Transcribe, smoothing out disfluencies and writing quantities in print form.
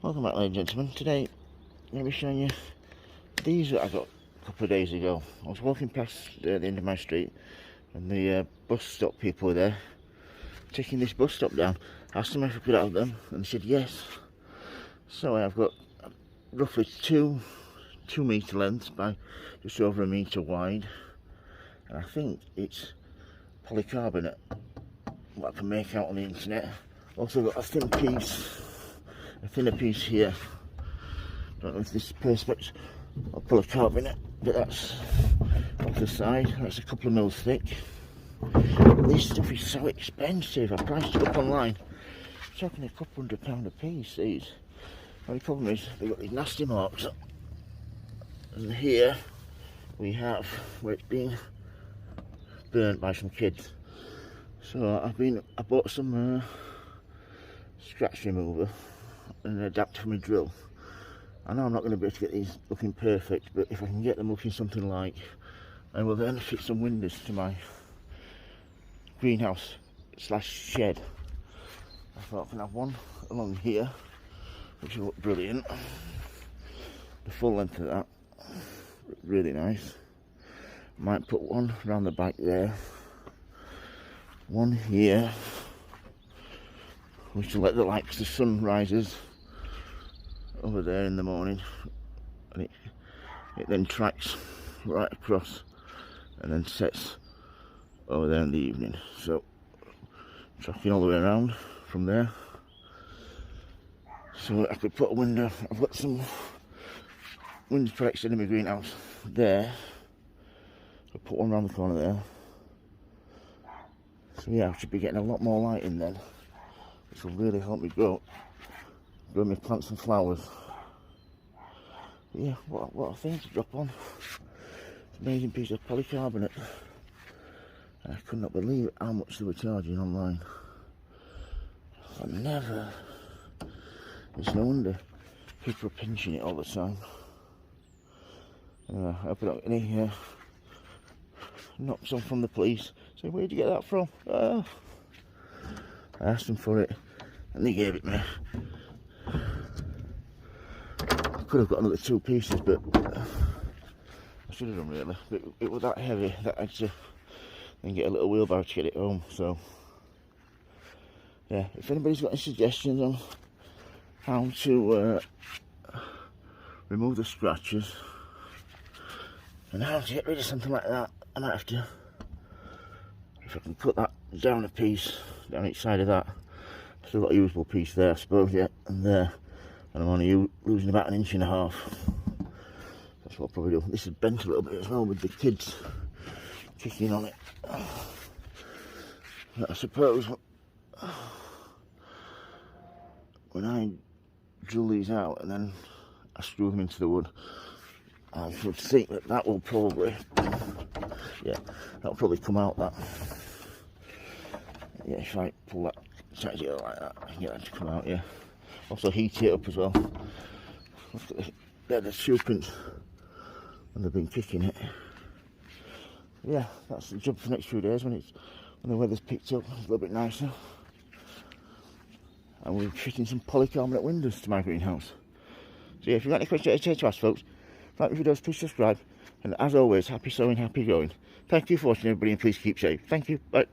Welcome back, ladies and gentlemen. Today I'm going to be showing you these that I got a couple of days ago. I was walking past the end of my street and the bus stop people were there taking this bus stop down. I asked them if I could have them and they said yes. So I've got roughly 2 metre lengths by just over 1 metre wide, and I think it's polycarbonate, what I can make out on the internet. Also got a thinner piece here. Don't know if this is perspex or polycarbonate, but that's off the side. That's a couple of mils thick. This stuff is so expensive. I priced it up online. I'm talking £200 a piece. These. The only problem is they've got these nasty marks. And here we have where it's been burnt by some kids. So I bought some scratch remover and an adapter for my drill. I know I'm not going to be able to get these looking perfect, but if I can get them looking something like, I will then fit some windows to my greenhouse / shed. I thought I can have one along here, which will look brilliant. The full length of that, really nice. Might put one around the back there, one here, which will let the light, 'cause the sun rises over there in the morning, and it then tracks right across and then sets over there in the evening. So tracking all the way around from there. So I could put a window. I've got some window protection in my greenhouse there. I'll put one around the corner there. So yeah, I should be getting a lot more light in then, which will really help me grow my plants and flowers. But yeah, what a thing to drop on. It's an amazing piece of polycarbonate. I could not believe how much they were charging online. It's no wonder people are pinching it all the time. I hope I don't get any knocks on from the police. So where'd you get that from? I asked them for it and they gave it me. I could have got another 2 pieces, but I should have done really. But it was that heavy that I had to then get a little wheelbarrow to get it home. So yeah, if anybody's got any suggestions on how to remove the scratches and how to get rid of something like that, I might have to, if I can cut that down a piece, down each side of that. Still got a usable piece there, I suppose, yeah, and there. And I'm only losing about 1.5 inches. That's what I'll probably do. This is bent a little bit as well with the kids kicking on it. But I suppose when I drill these out and then I screw them into the wood, I should think that will probably, yeah, that'll probably come out. That, yeah, if I pull that tight together like that, I can get that to come out. Yeah. Also heat it up as well. Look at they're the shoe prints when they've been kicking it. Yeah, that's the job for the next few days when the weather's picked up, it's a little bit nicer. And we're fitting some polycarbonate windows to my greenhouse. So yeah, if you've got any questions to ask, folks, like the videos, please subscribe. And as always, happy sowing, happy growing. Thank you for watching, everybody, and please keep safe. Thank you. Bye.